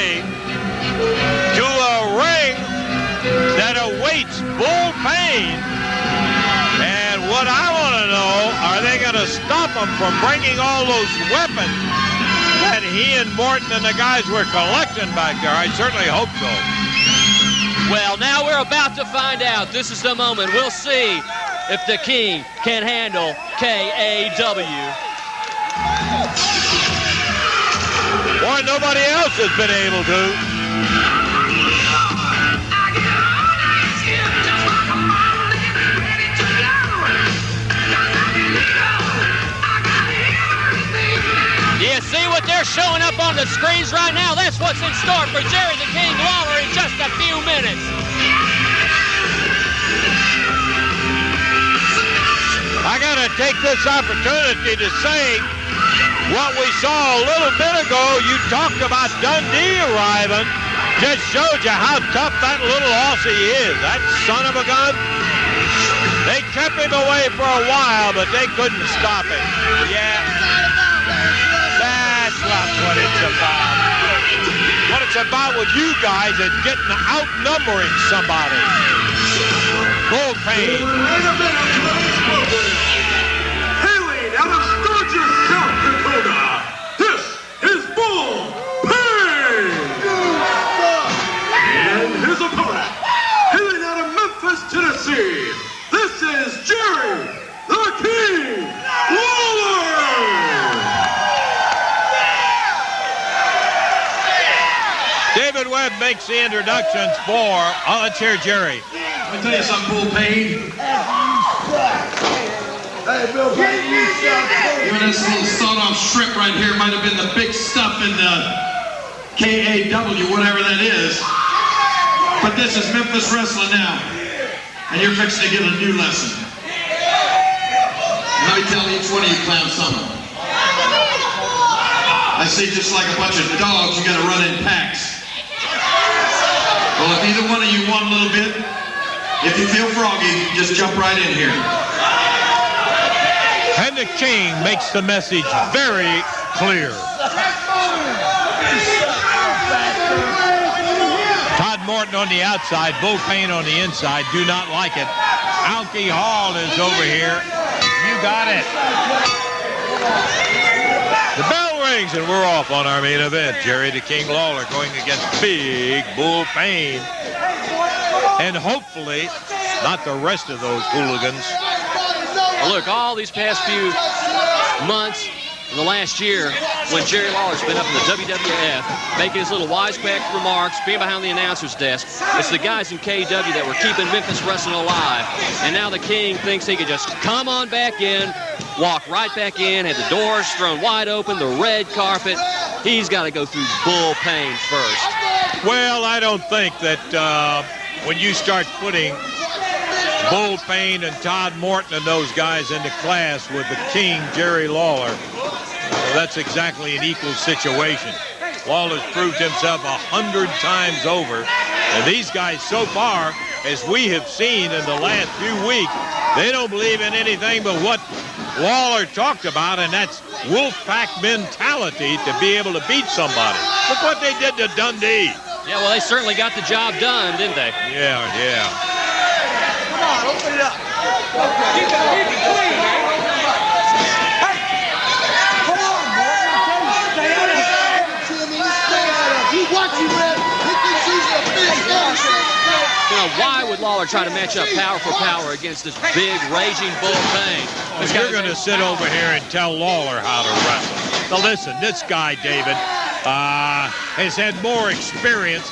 way to a ring that awaits Bull Payne. And what I want to know, are they going to stop him from bringing all those weapons that he and Morton and the guys were collecting back there? I certainly hope so. Well, now we're about to find out. This is the moment. We'll see if the King can handle KAW. Boy, nobody else has been able to. You see what they're showing up on the screens right now? That's what's in store for Jerry the King Lawler in just a few minutes. I got to take this opportunity to say what we saw a little bit ago. You talked about Dundee arriving. Just showed you how tough that little Aussie is. That son of a gun. They kept him away for a while, but they couldn't stop him. Yeah. That's not what it's about. What it's about with you guys is getting outnumbering somebody. Bull Payne. Hailing out of Sturgis, South Dakota, this is Bull Payne. And his opponent, hailing out of Memphis, Tennessee, this is Jerry the King Lawler. David Webb makes the introductions for, let's hear Jerry. Let me tell you something, Bull Payne. Hey, Bill Payne, Even this little sawed-off shrimp right here might have been the big stuff in the KAW, whatever that is. But this is Memphis wrestling now, and you're fixing to get a new lesson. Let me tell each one of you clowns something. I see just like a bunch of dogs, you gotta run in packs. Well, if either one of you want a little bit, if you feel froggy, just jump right in here. And the King makes the message very clear. Todd Morton on the outside, Bull Payne on the inside. Do not like it. Alkie Hall is over here. You got it. The bell rings and we're off on our main event. Jerry the King Lawler going against Big Bull Payne. And hopefully not the rest of those hooligans. Well, look, all these past few months, in the last year, when Jerry Lawler's been up in the WWF, making his little wisecrack remarks, being behind the announcer's desk, it's the guys in KW that were keeping Memphis wrestling alive. And now the King thinks he could just come on back in, walk right back in, had the doors thrown wide open, the red carpet. He's got to go through Bull Payne first. Well, I don't think that when you start putting Bull Payne and Todd Morton and those guys into class with the King, Jerry Lawler, that's exactly an equal situation. Lawler's proved himself 100 times over. And these guys so far, as we have seen in the last few weeks, they don't believe in anything but what Lawler talked about, and that's Wolfpack mentality to be able to beat somebody. Look what they did to Dundee. Yeah, well, they certainly got the job done, didn't they? Yeah. come on, open it up. Keep it clean, man. You know, why would Lawler try to match up power for power against this big, raging Bull Payne? Well, you're going to sit over here and tell Lawler how to wrestle. Now, listen, this guy, David, has had more experience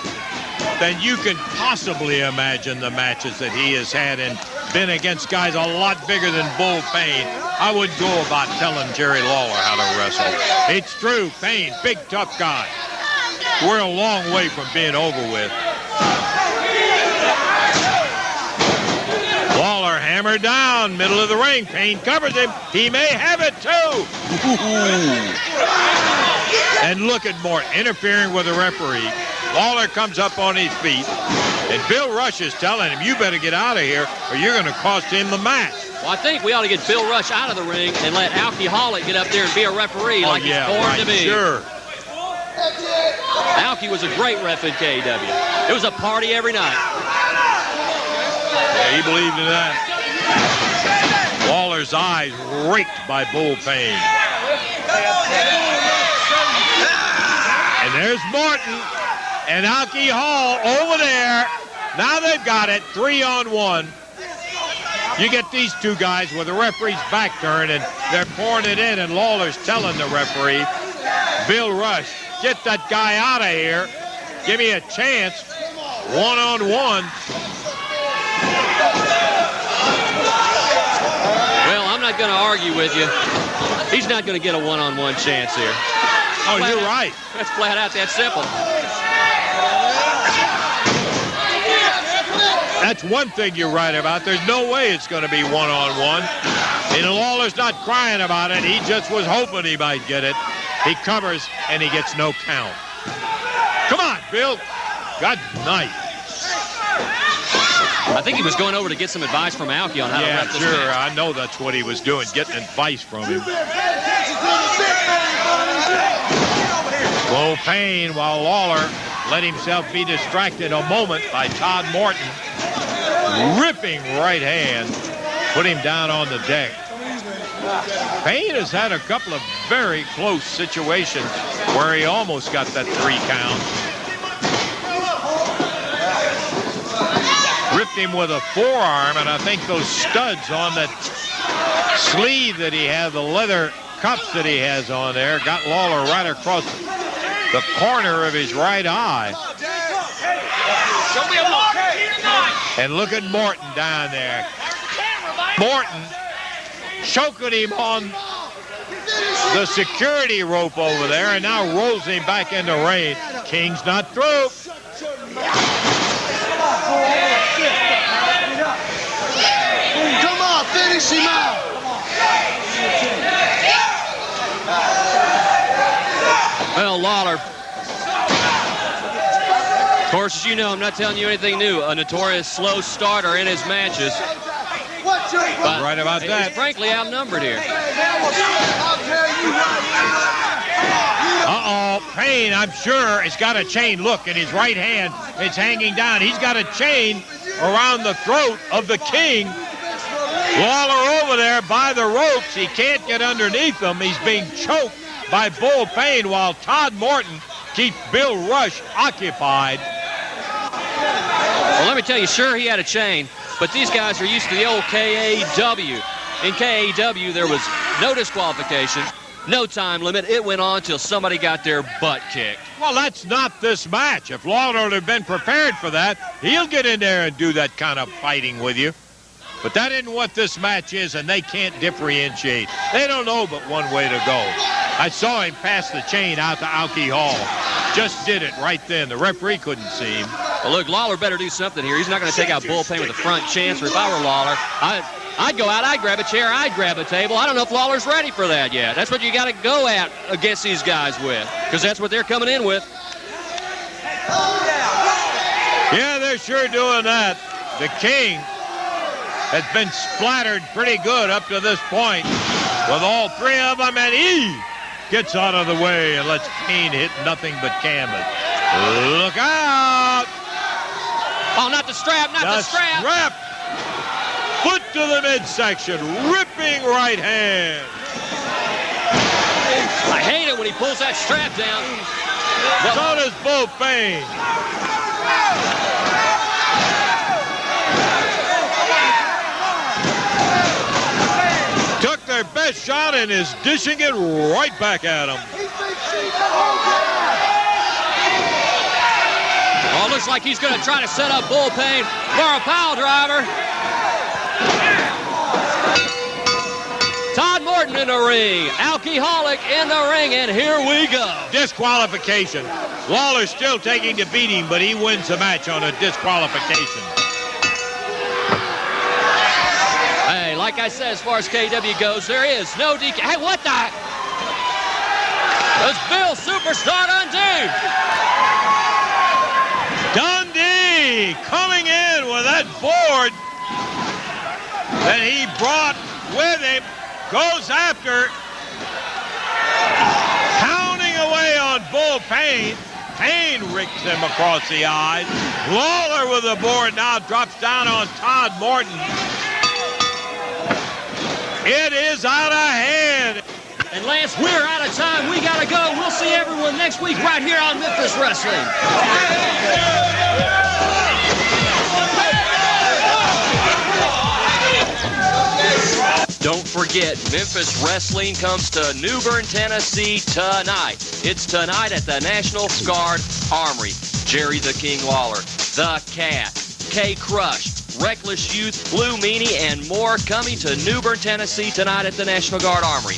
than you can possibly imagine the matches that he has had and been against guys a lot bigger than Bull Payne. I wouldn't go about telling Jerry Lawler how to wrestle. It's true, Payne, big, tough guy. We're a long way from being over with. Lawler hammered down, middle of the ring. Payne covers him. He may have it too. And look at Morton interfering with the referee. Lawler comes up on his feet, and Bill Rush is telling him, you better get out of here or you're going to cost him the match. Well, I think we ought to get Bill Rush out of the ring and let Alkie Hall get up there and be a referee like he's born to be. Sure. Alki was a great ref in KAW. It was a party every night. Yeah, he believed in that. Lawler's eyes raked by Bull Payne. And there's Morton and Alki Hall over there. Now they've got it 3-on-1. You get these two guys with the referee's back turned and they're pouring it in, and Lawler's telling the referee, Bill Rush, get that guy out of here. Give me a chance. 1-on-1. Well, I'm not going to argue with you. He's not going to get a one-on-one chance here. Oh, you're right. That's flat out that simple. That's one thing you're right about. There's no way it's going to be 1-on-1. And Lawler's not crying about it. He just was hoping he might get it. He covers, and he gets no count. Come on, Bill. Good night. I think he was going over to get some advice from Alki on how to ref this match. I know that's what he was doing, getting advice from him. Bull Payne, while Lawler let himself be distracted a moment by Todd Morton. Ripping right hand, put him down on the deck. Payne has had a couple of very close situations where he almost got that 3 count. Ripped him with a forearm, and I think those studs on that sleeve that he had, the leather cuffs that he has on there, got Lawler right across the corner of his right eye. And look at Morton down there. Morton choking him on the security rope over there, and now rolls him back in the ring. King's not through. Come on, finish him out. Well, Lawler, of course, as you know, I'm not telling you anything new. A notorious slow starter in his matches. But right about that. He's frankly outnumbered here. Uh-oh, Payne, I'm sure, has got a chain. Look, in his right hand, it's hanging down. He's got a chain around the throat of the King. Lawler over there by the ropes. He can't get underneath them. He's being choked by Bull Payne while Todd Morton keeps Bill Rush occupied. Well, let me tell you, sure, he had a chain, but these guys are used to the old KAW. In KAW, there was no disqualification, no time limit. It went on till somebody got their butt kicked. Well, that's not this match. If Lawler would have been prepared for that, he'll get in there and do that kind of fighting with you. But that isn't what this match is, and they can't differentiate. They don't know but one way to go. I saw him pass the chain out to Alki Hall. Just did it right then. The referee couldn't see him. Well, look, Lawler better do something here. He's not going to take out Bull Payne with a front chancer. If I were Lawler, I'd go out, I'd grab a chair, I'd grab a table. I don't know if Lawler's ready for that yet. That's what you got to go at against these guys with, because that's what they're coming in with. Yeah, they're sure doing that. The King has been splattered pretty good up to this point with all 3 of them, and he gets out of the way and lets Payne hit nothing but canvas. Look out! Oh, not the strap, not the strap. Foot to the midsection, ripping right hand. I hate it when he pulls that strap down. So does Bull Payne. Took their best shot and is dishing it right back at him. Oh, looks like he's going to try to set up Bull Payne for a pile driver. Todd Morton in the ring. Alcoholic in the ring, and here we go. Disqualification. Lawler's still taking the beating, but he wins the match on a disqualification. Hey, like I said, as far as KW goes, there is no DQ. Hey, what the? Does Bill Superstar Dundee? Dundee coming in with that board that he brought with him, goes after, pounding away on Bull Payne. Payne ricks him across the eyes. Lawler with the board now drops down on Todd Morton. It is out of hand. And Lance, we're out of time. We got to go. We'll see everyone next week right here on Memphis Wrestling. Don't forget, Memphis Wrestling comes to New Bern, Tennessee tonight. It's tonight at the National Guard Armory. Jerry the King Lawler, The Cat, K-Crush, Reckless Youth, Blue Meanie, and more coming to New Bern, Tennessee tonight at the National Guard Armory.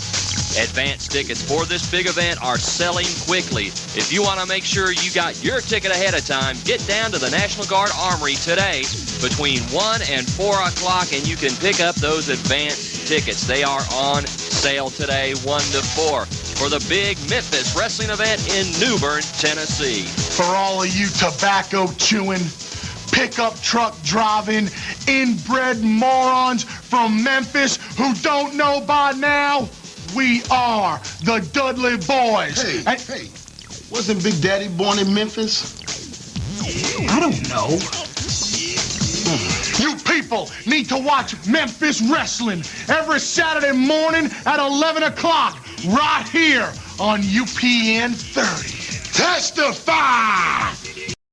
Advance tickets for this big event are selling quickly. If you want to make sure you got your ticket ahead of time, get down to the National Guard Armory today between 1 and 4 o'clock, and you can pick up those advance tickets. They are on sale today, 1 to 4, for the big Memphis wrestling event in New Bern, Tennessee. For all of you tobacco chewing, pickup truck driving, inbred morons from Memphis who don't know by now, we are the Dudley Boys. Hey, wasn't Big Daddy born in Memphis? I don't know. You people need to watch Memphis Wrestling every Saturday morning at 11 o'clock right here on UPN 30. Testify!